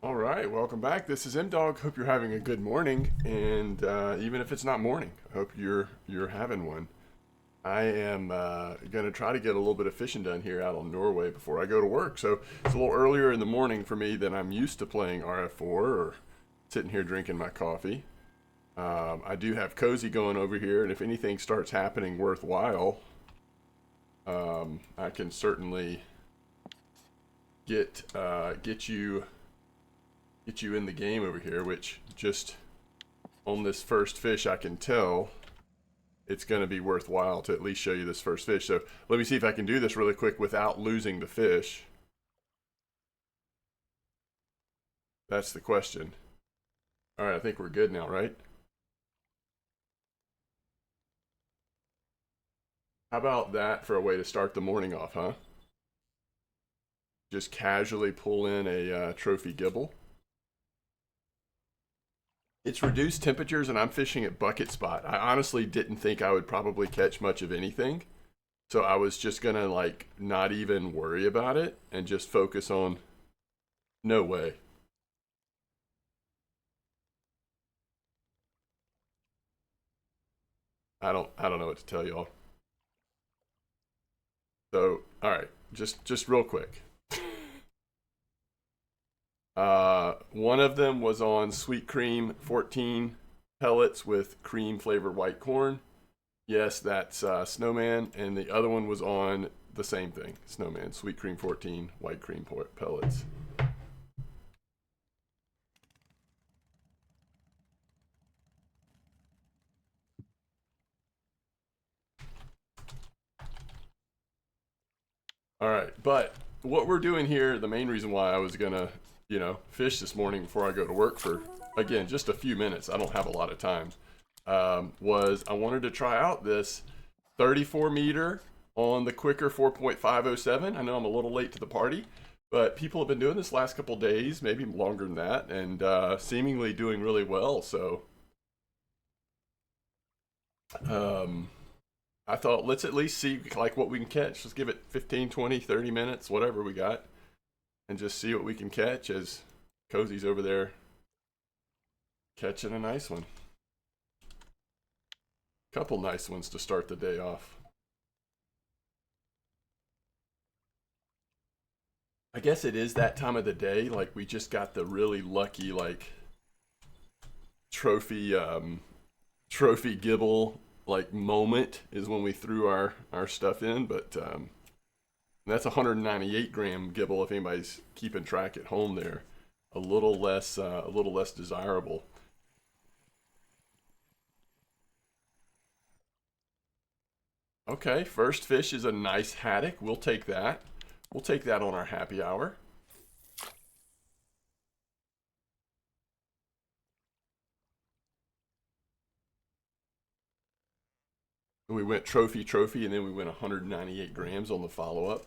All right, welcome back. This is MDawg. Hope you're having a good morning, and even if it's not morning, I hope you're having one. I am gonna try to get a little bit of fishing done here out on Norway before I go to work. So it's a little earlier in the morning for me than I'm used to playing RF4 or sitting here drinking my coffee. I do have Cozy going over here, and if anything starts happening worthwhile, I can certainly get you in the game over here, which just on this first fish I can tell it's going to be worthwhile to at least show you this first fish. So let me see if I can do this really quick without losing the fish. That's the question. All right, I think we're good now, right? How about that for a way to start the morning off, huh? Just casually pull in a trophy gibble. It's reduced temperatures and I'm fishing at bucket spot. I honestly didn't think I would probably catch much of anything. So I was just gonna like not even worry about it and just focus on no way. I don't know what to tell y'all. So all right, just real quick. One of them was on sweet cream 14 pellets with cream flavored white corn. Yes, that's Snowman. And the other one was on the same thing, Snowman, sweet cream 14, white cream pellets. All right, but what we're doing here, the main reason why I was gonna, fish this morning before I go to work for, again, just a few minutes, I don't have a lot of time, was I wanted to try out this 34 meter on the quicker 4.507. I know I'm a little late to the party, but people have been doing this last couple days, maybe longer than that, and seemingly doing really well. So um, I thought let's at least see like what we can catch. Let's give it 15, 20, 30 minutes, whatever we got, and just see what we can catch as Cozy's over there catching a nice one. Couple nice ones to start the day off. I guess it is that time of the day. Like we just got the really lucky like trophy trophy gibble like moment is when we threw our stuff in, but that's a 198 gram gibble if anybody's keeping track at home there. A little less desirable. Okay, first fish is a nice haddock. We'll take that. We'll take that on our happy hour. We went trophy, and then we went 198 grams on the follow up,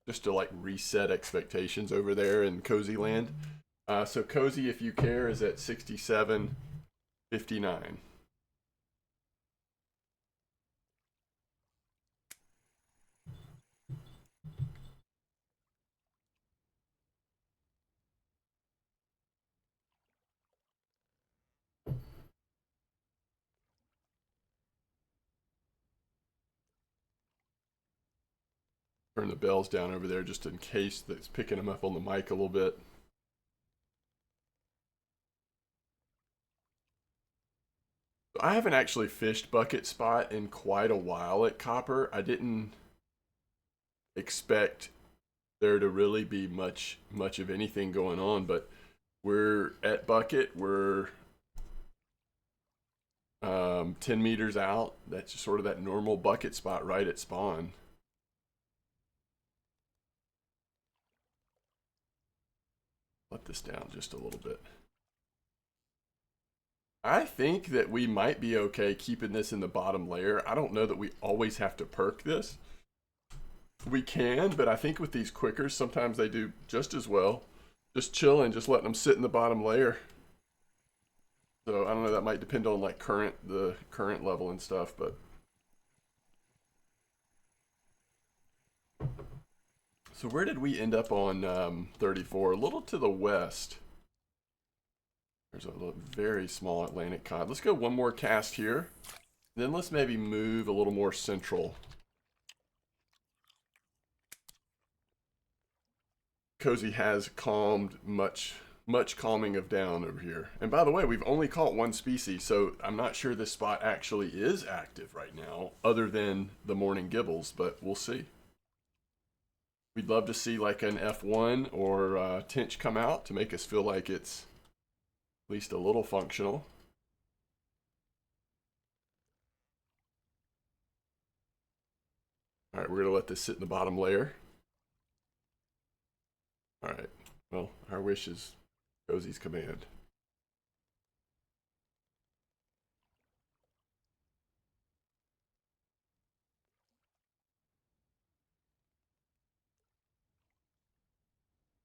just to like reset expectations over there in Cozy Land. So Cozy, if you care, is at 67.59. Turn the bells down over there just in case that's picking them up on the mic a little bit. I haven't actually fished bucket spot in quite a while at Copper. I didn't expect there to really be much of anything going on, but we're at bucket. We're 10 meters out. That's just sort of that normal bucket spot right at spawn. Let this down just a little bit. I think that we might be okay keeping this in the bottom layer. I don't know that we always have to perk this. We can, but I think with these quickers, sometimes they do just as well. Just chilling, just letting them sit in the bottom layer. So I don't know, that might depend on like the current level and stuff, but So where did we end up on 34? A little to the west. There's a very small Atlantic cod. Let's go one more cast here. Then let's maybe move a little more central. Cozy has calmed much calming of down over here. And by the way, we've only caught one species, so I'm not sure this spot actually is active right now, other than the morning Gibles, but we'll see. We'd love to see like an F1 or Tinch come out to make us feel like it's at least a little functional. All right, we're gonna let this sit in the bottom layer. All right, well, our wish is Cozy's command.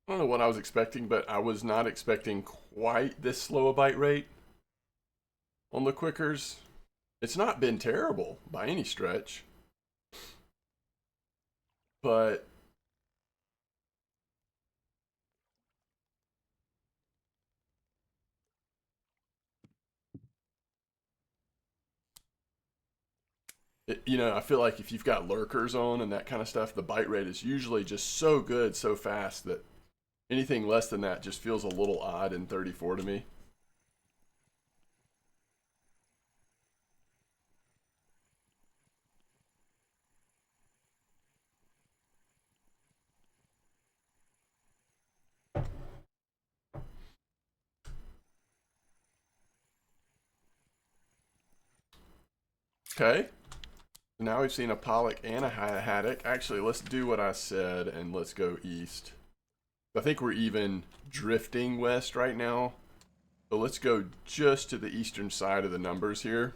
I don't know what I was expecting, but I was not expecting quite this slow a bite rate on the Quickers. It's not been terrible by any stretch, but you know, I feel like if you've got lurkers on and that kind of stuff, the bite rate is usually just so good, so fast that anything less than that just feels a little odd in 34 to me. Okay. Now we've seen a pollock and a haddock. Actually, let's do what I said and let's go east. I think we're even drifting west right now. So let's go just to the eastern side of the numbers here.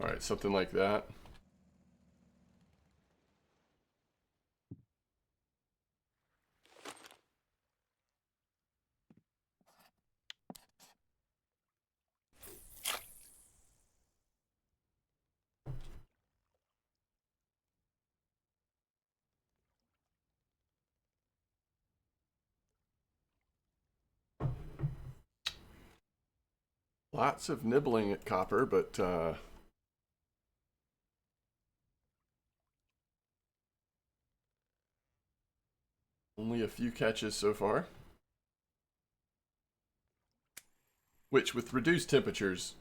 All right, something like that. Lots of nibbling at copper, but only a few catches so far. Which, with reduced temperatures,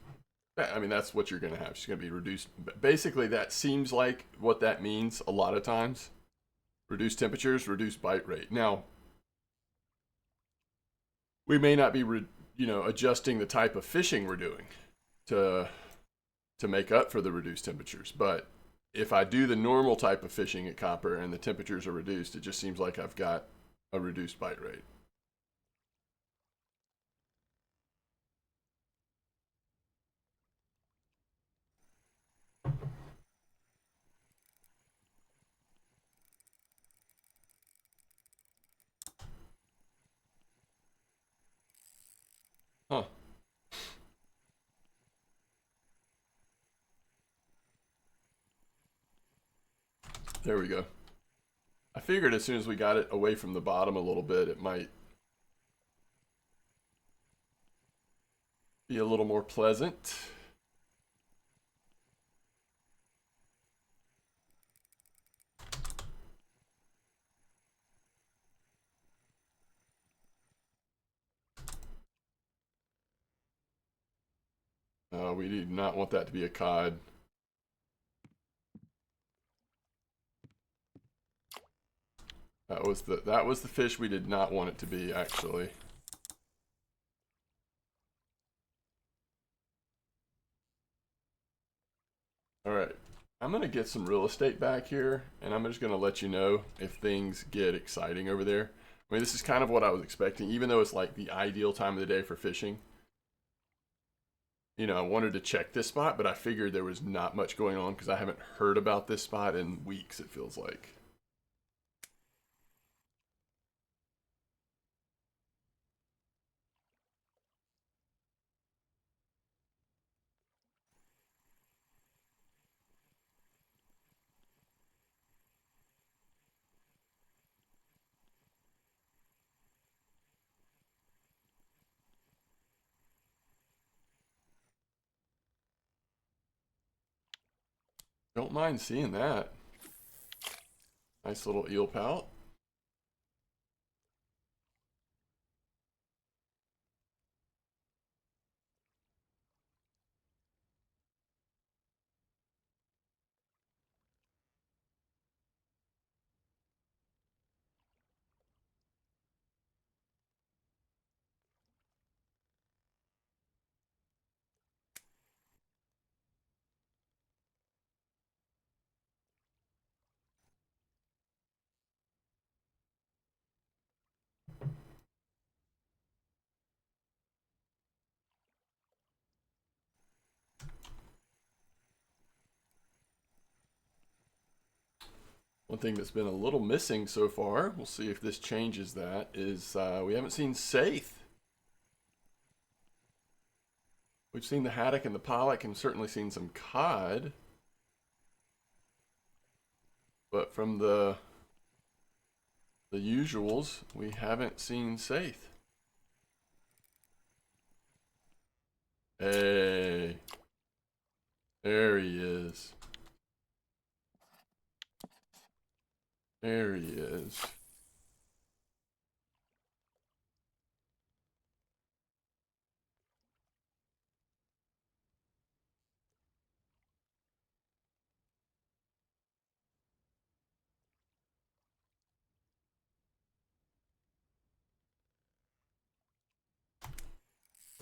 I mean, that's what you're going to have. It's going to be reduced. Basically, that seems like what that means a lot of times. Reduced temperatures, reduced bite rate. Now, we may not be, adjusting the type of fishing we're doing to make up for the reduced temperatures. But if I do the normal type of fishing at copper and the temperatures are reduced, it just seems like I've got a reduced bite rate. Huh. There we go. I figured as soon as we got it away from the bottom a little bit, it might be a little more pleasant. We do not want that to be a cod. That was the fish we did not want it to be, actually. All right, I'm gonna get some real estate back here, and I'm just gonna let you know if things get exciting over there. I mean, this is kind of what I was expecting, even though it's like the ideal time of the day for fishing. You know, I wanted to check this spot, but I figured there was not much going on because I haven't heard about this spot in weeks, it feels like. Don't mind seeing that. Nice little eel pout. One thing that's been a little missing so far, we'll see if this changes that, is we haven't seen saithe. We've seen the haddock and the pollock and certainly seen some cod. But from the usuals, we haven't seen saithe. Hey, there he is. There he is.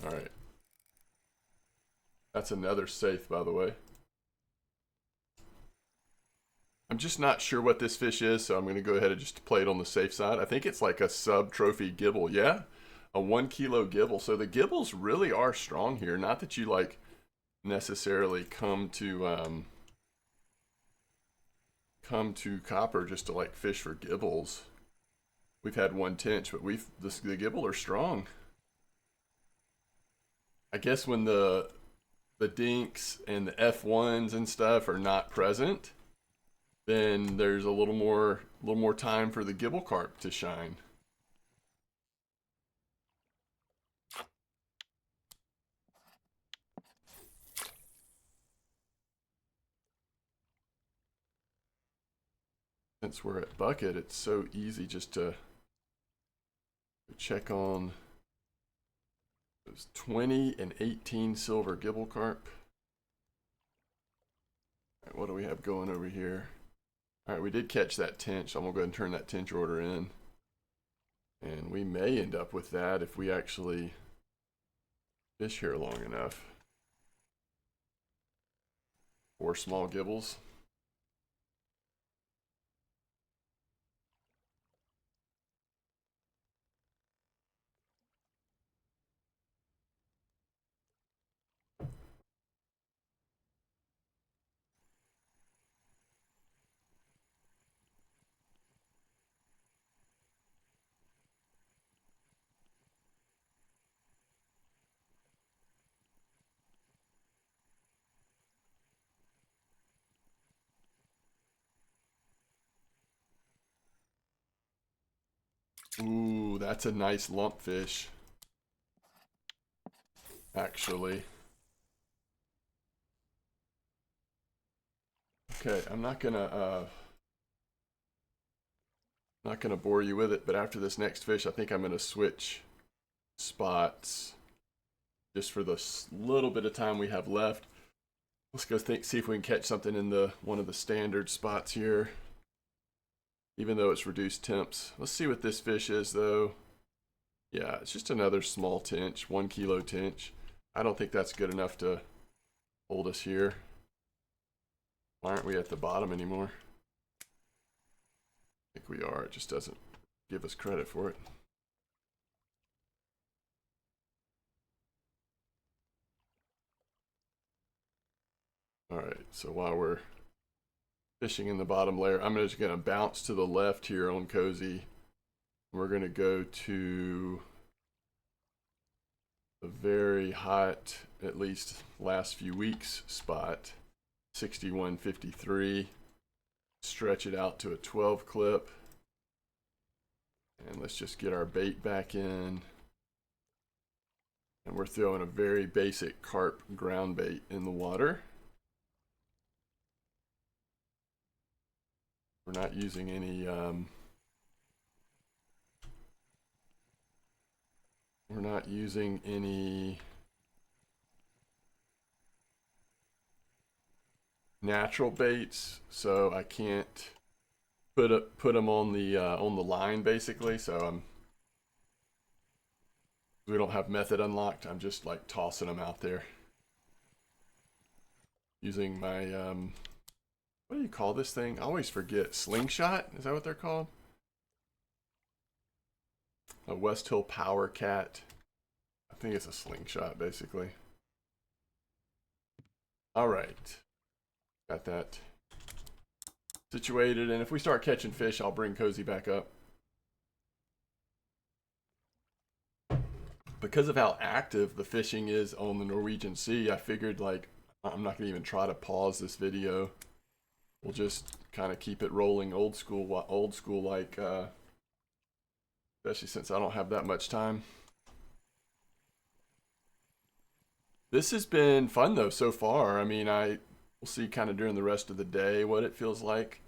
All right. That's another saithe, by the way. I'm just not sure what this fish is, so I'm going to go ahead and just play it on the safe side. I think it's like a sub-trophy gibble. Yeah, a 1 kilo gibble. So the gibbles really are strong here. Not that you like necessarily come to Copper just to like fish for gibbles. We've had one tinch, but the gibble are strong. I guess when the dinks and the F1s and stuff are not present, then there's a little more time for the gibble carp to shine. Since we're at bucket, it's so easy just to check on those 20 and 18 silver gibble carp. All right, what do we have going over here? All right, we did catch that tinch. I'm gonna go ahead and turn that tinch order in. And we may end up with that if we actually fish here long enough. 4 small gibbles. Ooh, that's a nice lump fish. Actually. Okay, I'm not gonna bore you with it, but after this next fish, I think I'm gonna switch spots just for the little bit of time we have left. Let's go see if we can catch something in one of the standard spots here. Even though it's reduced temps. Let's see what this fish is though. Yeah, it's just another small tinch, 1 kilo tinch. I don't think that's good enough to hold us here. Why aren't we at the bottom anymore? I think we are, it just doesn't give us credit for it. All right, so while we're fishing in the bottom layer, I'm just gonna bounce to the left here on Cozy. We're gonna go to the very hot, at least last few weeks spot, 61.53. Stretch it out to a 12 clip. And let's just get our bait back in. And we're throwing a very basic carp ground bait in the water. We're not using any natural baits, so I can't put them on the line basically. So we don't have method unlocked. I'm just like tossing them out there using my what do you call this thing? I always forget. Slingshot? Is that what they're called? A West Hill Power Cat. I think it's a slingshot basically. All right, got that situated, and if we start catching fish, I'll bring Cozy back up. Because of how active the fishing is on the Norwegian Sea, I figured like I'm not gonna even try to pause this video. We'll just kind of keep it rolling old school like, especially since I don't have that much time. This has been fun though so far. I mean, we'll see kind of during the rest of the day what it feels like.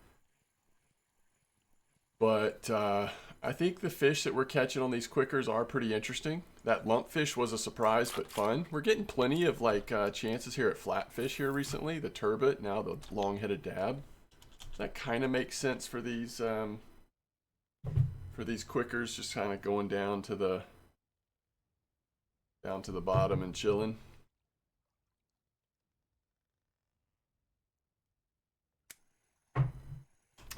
But I think the fish that we're catching on these quickers are pretty interesting. That lumpfish was a surprise but fun. We're getting plenty of like chances here at flatfish here recently. The turbot, now the long-headed dab. That kind of makes sense for these quickers, just kind of going down to the bottom and chilling.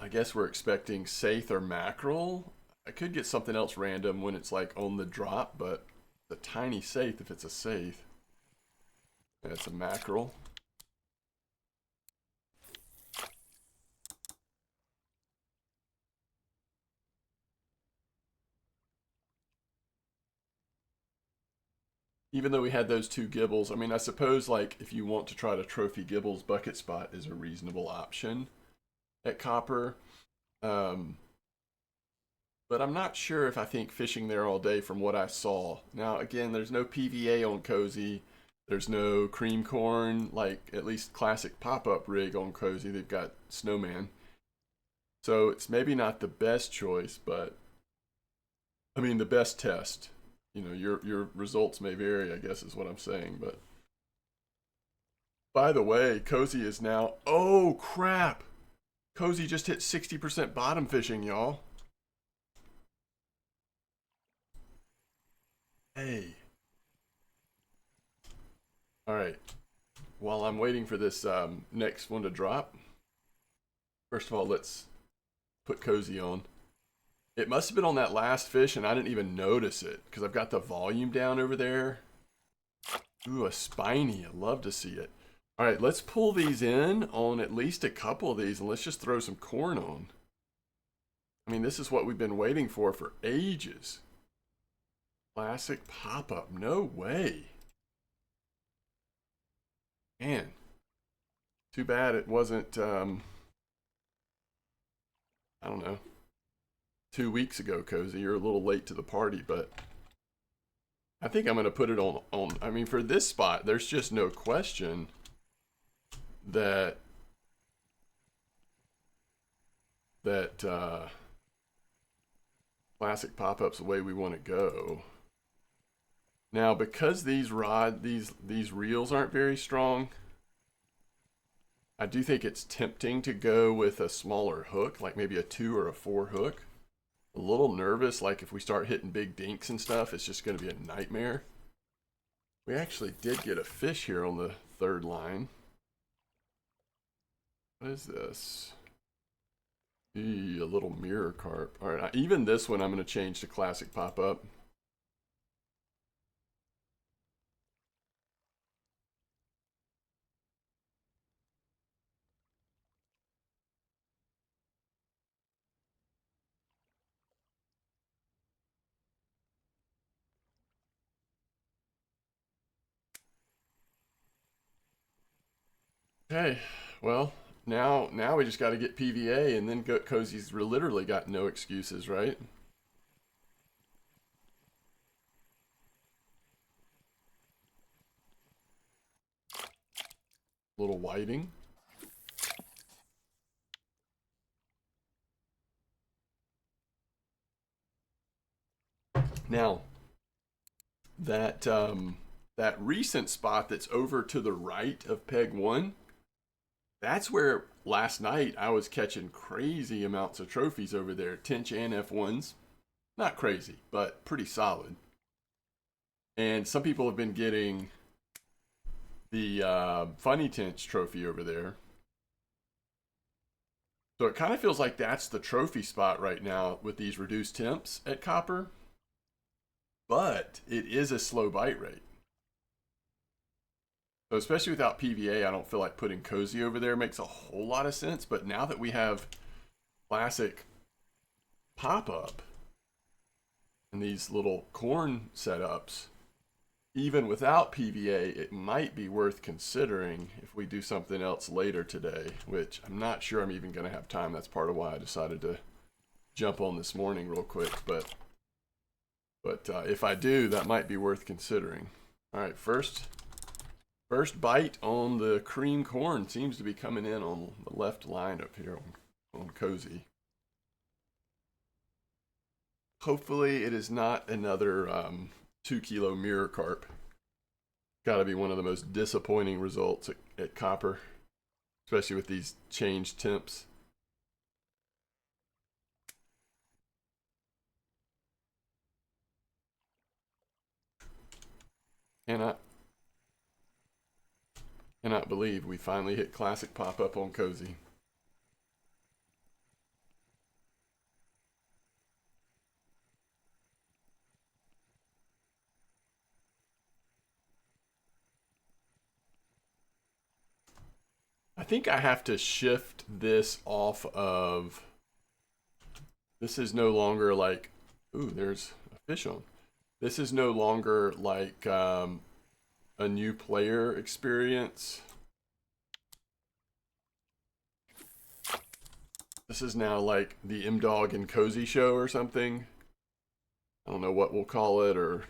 I guess we're expecting saithe or mackerel. I could get something else random when it's like on the drop, but the tiny saithe if it's a saithe. Yeah, it's a mackerel. Even though we had those two Gibles, I mean, I suppose like if you want to try to trophy Gibles, bucket spot is a reasonable option at Copper. But I'm not sure if I think fishing there all day from what I saw. Now, again, there's no PVA on Cozy. There's no cream corn, like at least classic pop-up rig on Cozy. They've got Snowman. So it's maybe not the best choice, but I mean the best test. You know, your results may vary, I guess is what I'm saying. But by the way, Cozy is now, oh crap! Cozy just hit 60% bottom fishing, y'all. Hey. All right. While I'm waiting for this next one to drop, first of all, let's put Cozy on. It must have been on that last fish, and I didn't even notice it because I've got the volume down over there. Ooh, a spiny. I love to see it. All right, let's pull these in on at least a couple of these, and let's just throw some corn on. I mean, this is what we've been waiting for ages. Classic pop-up. No way. Man. Too bad it wasn't, I don't know, 2 weeks ago, Cozy. You're a little late to the party, but I think I'm going to put it on, I mean, for this spot, there's just no question that classic pop-up's the way we want to go. Now, because these reels aren't very strong, I do think it's tempting to go with a smaller hook, like maybe a 2 or a 4 hook. A little nervous, like if we start hitting big dinks and stuff, it's just going to be a nightmare. We actually did get a fish here on the third line. What is this? Eee, a little mirror carp. All right, even this one I'm going to change to classic pop-up. Okay, well, now we just got to get PVA, and then Cozy's literally got no excuses, right? Little whiting. Now, that that recent spot that's over to the right of peg 1, that's where last night I was catching crazy amounts of trophies over there. Tinch and F1s. Not crazy, but pretty solid. And some people have been getting the Funny Tinch trophy over there. So it kind of feels like that's the trophy spot right now with these reduced temps at copper. But it is a slow bite rate. So especially without PVA, I don't feel like putting Cozy over there makes a whole lot of sense. But now that we have classic pop-up and these little corn setups, even without PVA, it might be worth considering if we do something else later today, which I'm not sure I'm even going to have time. That's part of why I decided to jump on this morning real quick. But if I do, that might be worth considering. All right, first bite on the cream corn seems to be coming in on the left line up here on Cozy. Hopefully it is not another 2-kilo mirror carp. Got to be one of the most disappointing results at copper, especially with these changed temps. Cannot believe we finally hit classic pop-up on Cozy. I think I have to shift this off of, this is no longer like, ooh, there's a fish on. This is no longer like a new player experience. This is now like the MDawg and Cozy show or something. I don't know what we'll call it or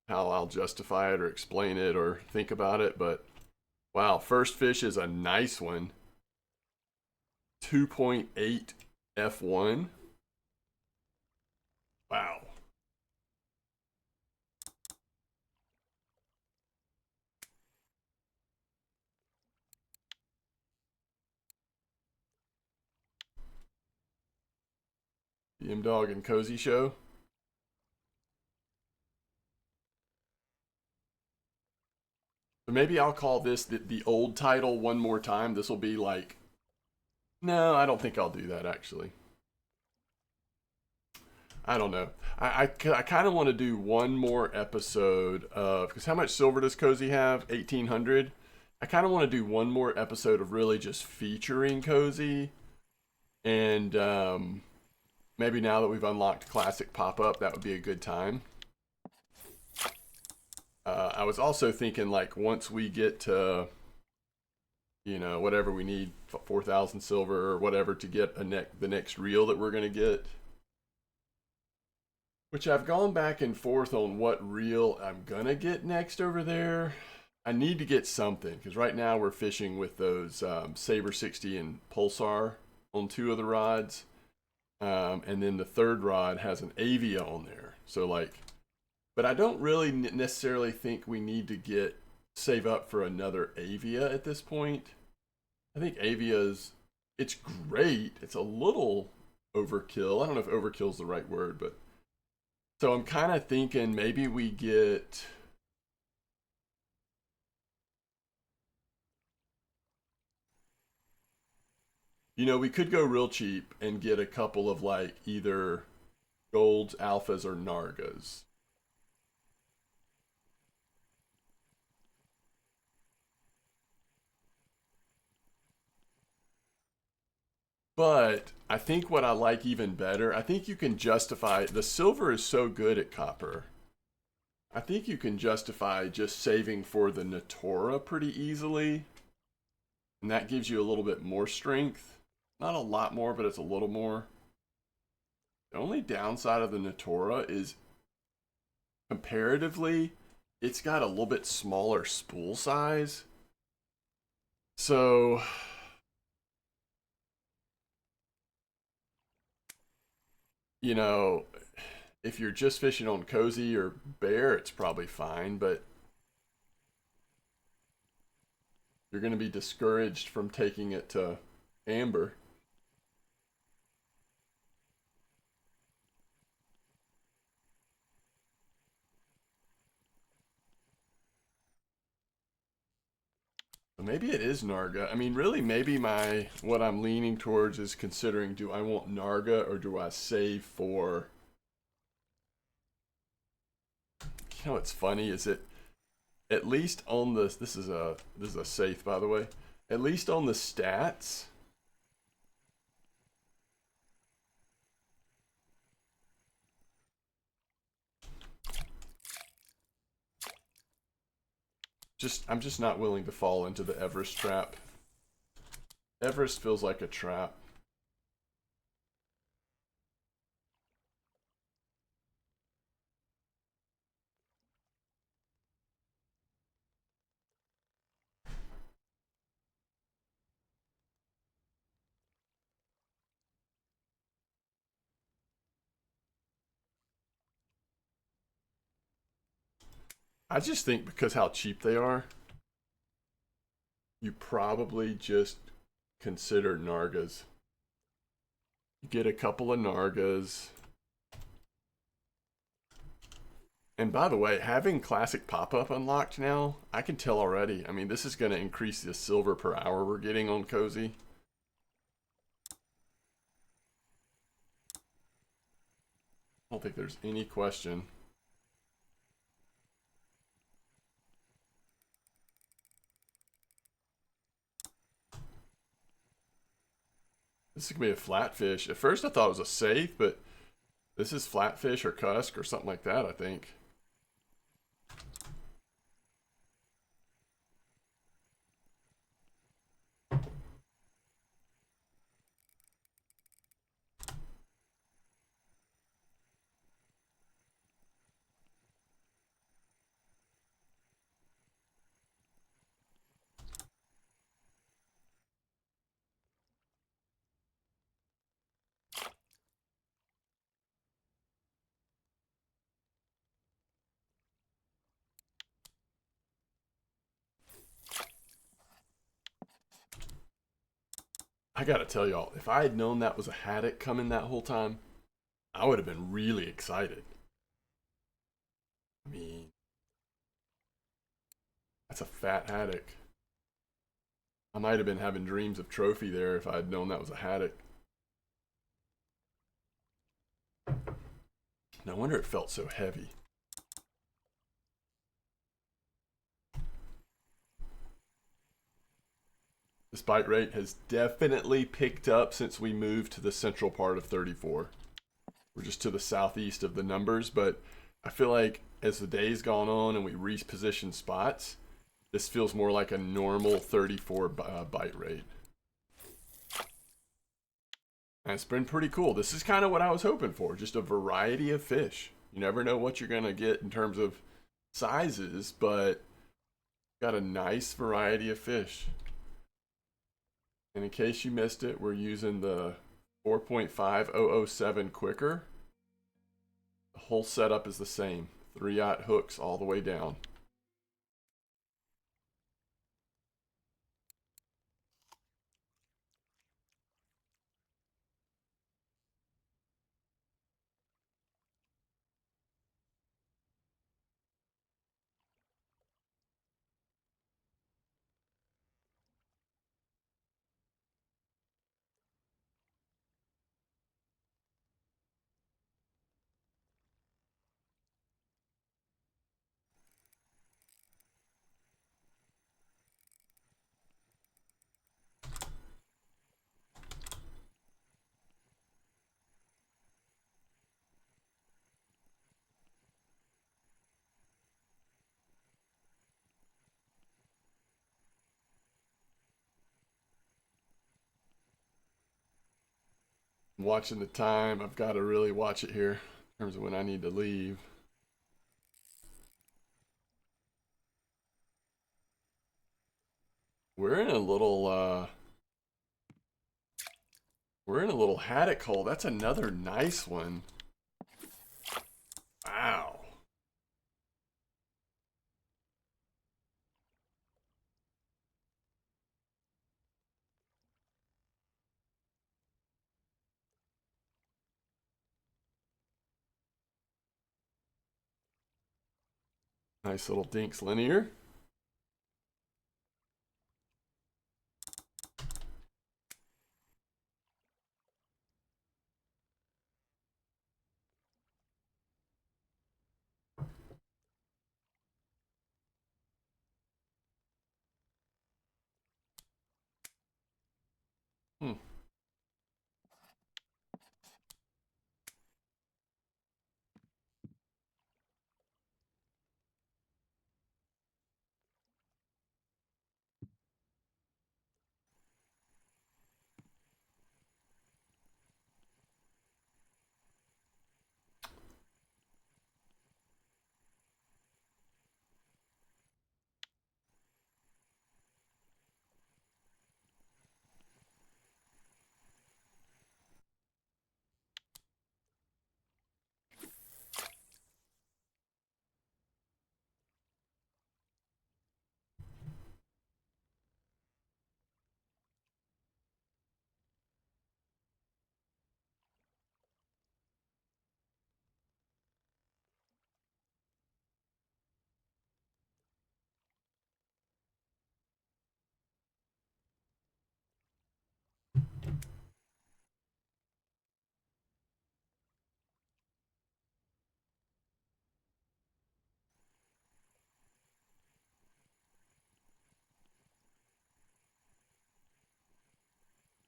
how I'll justify it or explain it or think about it, but wow, first fish is a nice one. 2.8 F1. Wow. The MDawg and Cozy show. So maybe I'll call this the old title one more time. This will be like, no, I don't think I'll do that actually. I don't know. I kind of want to do one more episode of, because how much silver does Cozy have? 1,800. I kind of want to do one more episode of really just featuring Cozy. And maybe now that we've unlocked classic pop-up, that would be a good time. I was also thinking like once we get to, you know, whatever we need, 4,000 silver or whatever to get the next reel that we're going to get. Which I've gone back and forth on what reel I'm going to get next over there. I need to get something because right now we're fishing with those Saber 60 and Pulsar on 2 of the rods. And then the third rod has an Avia on there. So like, but I don't really necessarily think we need to save up for another Avia at this point. I think Avia's, it's great. It's a little overkill. I don't know if overkill is the right word, but so I'm kind of thinking maybe we get, you know, we could go real cheap and get a couple of like either golds, alphas, or nargas. But I think what I like even better, I think you can justify, the silver is so good at copper. I think you can justify just saving for the Natora pretty easily. And that gives you a little bit more strength. Not a lot more, but it's a little more. The only downside of the Natora is comparatively, it's got a little bit smaller spool size. So, you know, if you're just fishing on cozy or bear, it's probably fine, but you're going to be discouraged from taking it to amber. So maybe it is Narga. I mean, really, maybe what I'm leaning towards is considering, do I want Narga or do I save for? You know what's funny is it at least on the this is a safe, by the way. At least on the stats, I'm just not willing to fall into the Everest trap. Everest feels like a trap. I just think because how cheap they are, you probably just consider Nargas. You get a couple of Nargas. And by the way, having classic pop-up unlocked now, I can tell already. I mean, this is going to increase the silver per hour we're getting on Cozy. I don't think there's any question. This is going to be a flatfish. At first I thought it was a safe, but this is flatfish or cusk or something like that, I think. I gotta tell y'all, if I had known that was a haddock coming that whole time, I would have been really excited. I mean, that's a fat haddock. I might have been having dreams of trophy there if I had known that was a haddock. No wonder it felt so heavy. This bite rate has definitely picked up since we moved to the central part of 34. We're just to the southeast of the numbers, but I feel like as the day's gone on and we reposition spots, this feels more like a normal 34 bite rate. And it's been pretty cool. This is kind of what I was hoping for, just a variety of fish. You never know what you're going to get in terms of sizes, but got a nice variety of fish. And in case you missed it, we're using the 4.5007 quicker. The whole setup is the same. 3/0 hooks all the way down. Watching the time, I've got to really watch it here in terms of when I need to leave. We're in a little we're in a little haddock hole. That's another nice one. Nice little dinks linear. Hmm.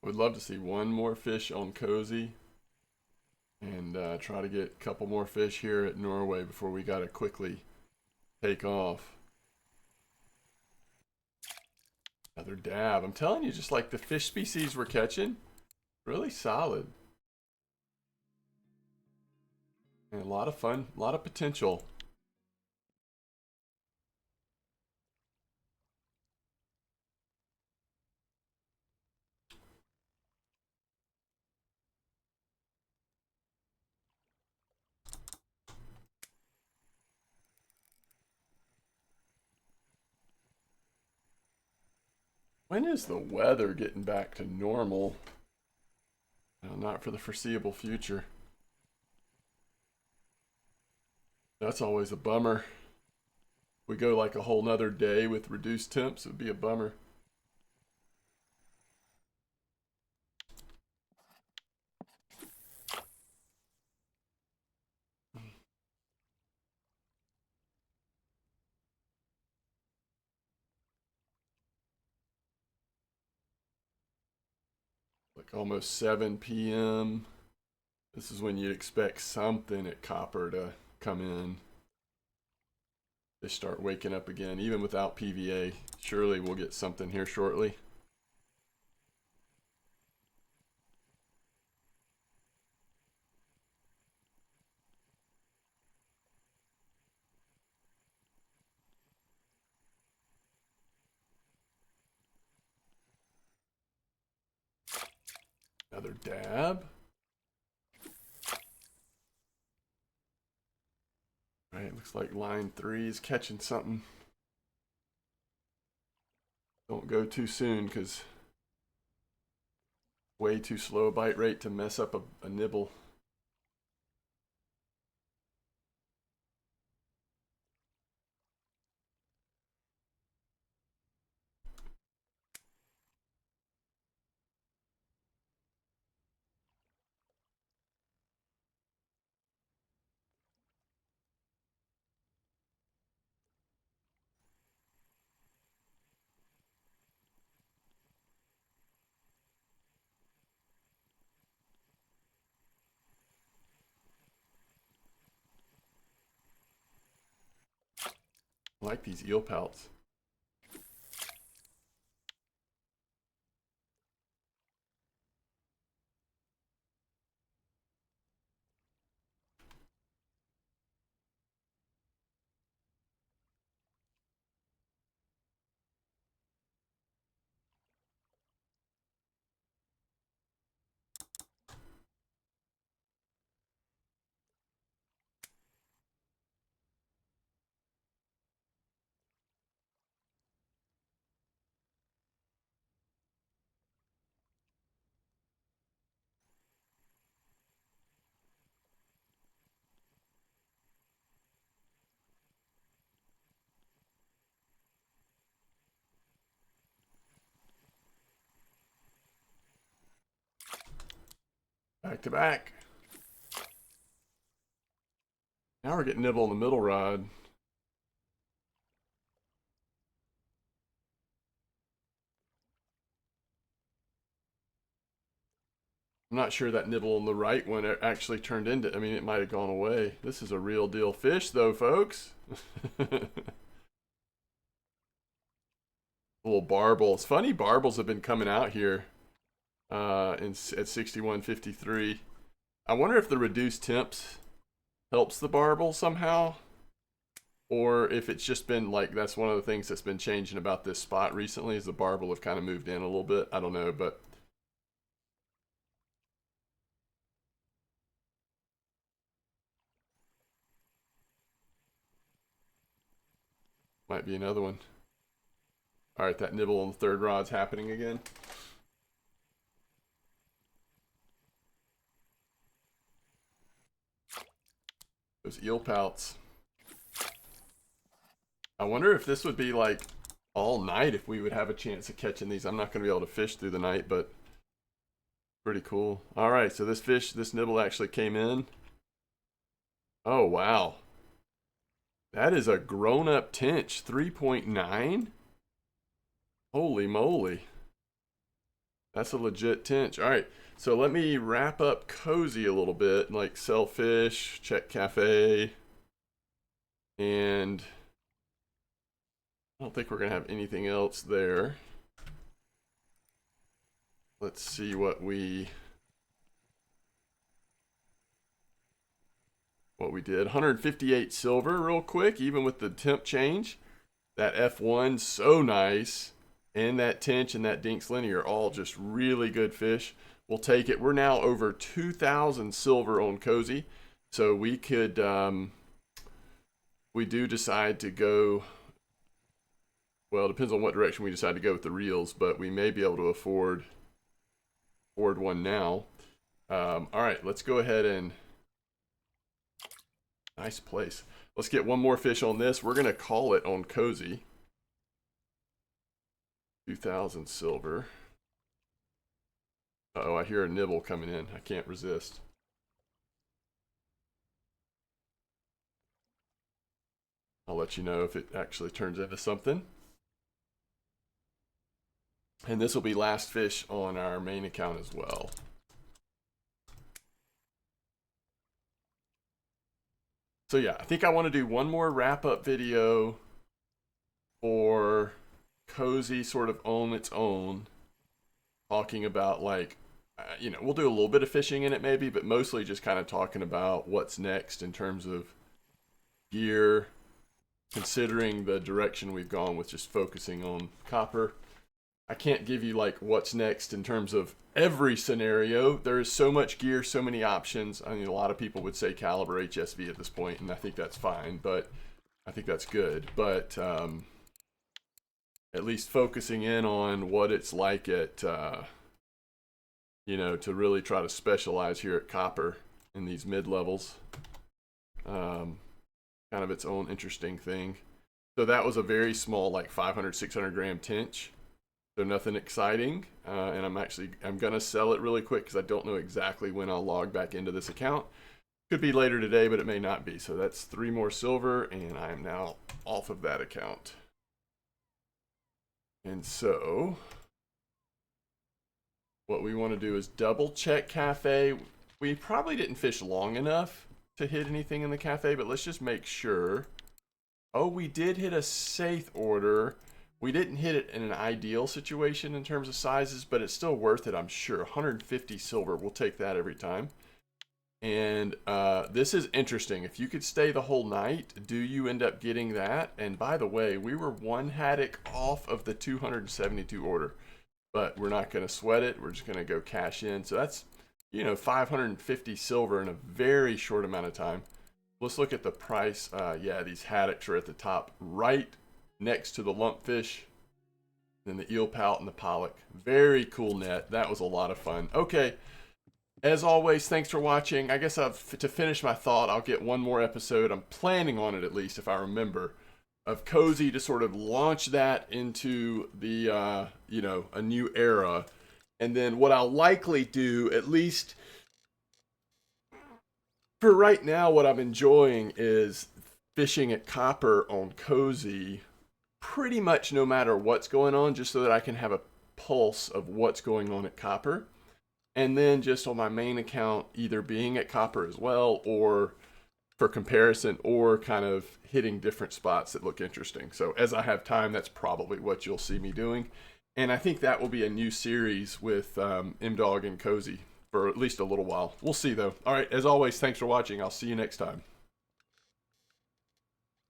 Would love to see one more fish on Cozy and try to get a couple more fish here at Norway before we got to quickly take off. Another dab. I'm telling you, just like the fish species we're catching, really solid. And a lot of fun, a lot of potential. When is the weather getting back to normal? No, not for the foreseeable future. That's always a bummer. We go like a whole nother day with reduced temps, it would be a bummer. Like almost 7 p.m. This is when you'd expect something at copper to come in. They start waking up again, even without PVA. Surely we'll get something here shortly. Another dab. All right, looks like line 3 is catching something. Don't go too soon because way too slow a bite rate to mess up a nibble. I like these eel pelts. Back to back. Now we're getting nibble on the middle rod. I'm not sure that nibble on the right one actually turned into, I mean, it might have gone away. This is a real deal fish though, folks. Little barbel. It's funny, barbels have been coming out here at 61.53. I wonder if the reduced temps helps the barbel somehow, or if it's just been like, that's one of the things that's been changing about this spot recently, is the barbel have kind of moved in a little bit. I don't know, but might be another one. All right, that nibble on the third rod's happening again. Those eel pouts. I wonder if this would be like all night, if we would have a chance of catching these. I'm not going to be able to fish through the night, but pretty cool. All right, so this nibble actually came in. Oh, wow. That is a grown-up Tinch, 3.9. Holy moly. That's a legit Tinch. All right, so let me wrap up Cozy a little bit, like sell fish, check cafe, and I don't think we're going to have anything else there. Let's see what we did. 158 silver real quick, even with the temp change. That F1, so nice. And that Tinch and that Dinks Linear are all just really good fish. We'll take it. We're now over 2,000 silver on Cozy. So we could, we do decide to go, well, it depends on what direction we decide to go with the reels, but we may be able to afford one now. All right, let's go ahead and, nice place. Let's get one more fish on this. We're going to call it on Cozy. 2,000 silver. Uh-oh, I hear a nibble coming in. I can't resist. I'll let you know if it actually turns into something. And this will be last fish on our main account as well. So yeah, I think I want to do one more wrap-up video for Cozy sort of on its own, talking about like, you know, we'll do a little bit of fishing in it maybe, but mostly just kind of talking about what's next in terms of gear, considering the direction we've gone with just focusing on copper. I can't give you like what's next in terms of every scenario. There is so much gear, so many options. I mean, a lot of people would say caliber HSV at this point, and I think that's fine, but I think that's good. But at least focusing in on what it's like at, you know, to really try to specialize here at copper in these mid-levels. Kind of its own interesting thing. So that was a very small, like 500, 600 gram Tinch. So nothing exciting. And I'm going to sell it really quick because I don't know exactly when I'll log back into this account. Could be later today, but it may not be. So that's 3 more silver, and I am now off of that account. And so what we want to do is double check cafe. We probably didn't fish long enough to hit anything in the cafe, but let's just make sure. Oh, we did hit a safe order. We didn't hit it in an ideal situation in terms of sizes, but it's still worth it, I'm sure. 150 silver, we'll take that every time. And this is interesting. If you could stay the whole night, do you end up getting that? And by the way, we were 1 haddock off of the 272 order, but we're not going to sweat it. We're just going to go cash in. So that's, you know, 550 silver in a very short amount of time. Let's look at the price. Yeah, these haddocks are at the top right next to the lumpfish, then the eel pout and the pollock. Very cool net. That was a lot of fun. Okay. As always, thanks for watching. I guess to finish my thought, I'll get one more episode. I'm planning on it, at least, if I remember, of Cozy to sort of launch that into the, you know, a new era. And then what I'll likely do, at least For right now, what I'm enjoying is fishing at Copper on Cozy pretty much no matter what's going on, just so that I can have a pulse of what's going on at Copper. And then just on my main account, either being at Copper as well, or for comparison, or kind of hitting different spots that look interesting. So as I have time, that's probably what you'll see me doing. And I think that will be a new series with MDawg and Cozy for at least a little while. We'll see though. All right, as always, thanks for watching. I'll see you next time.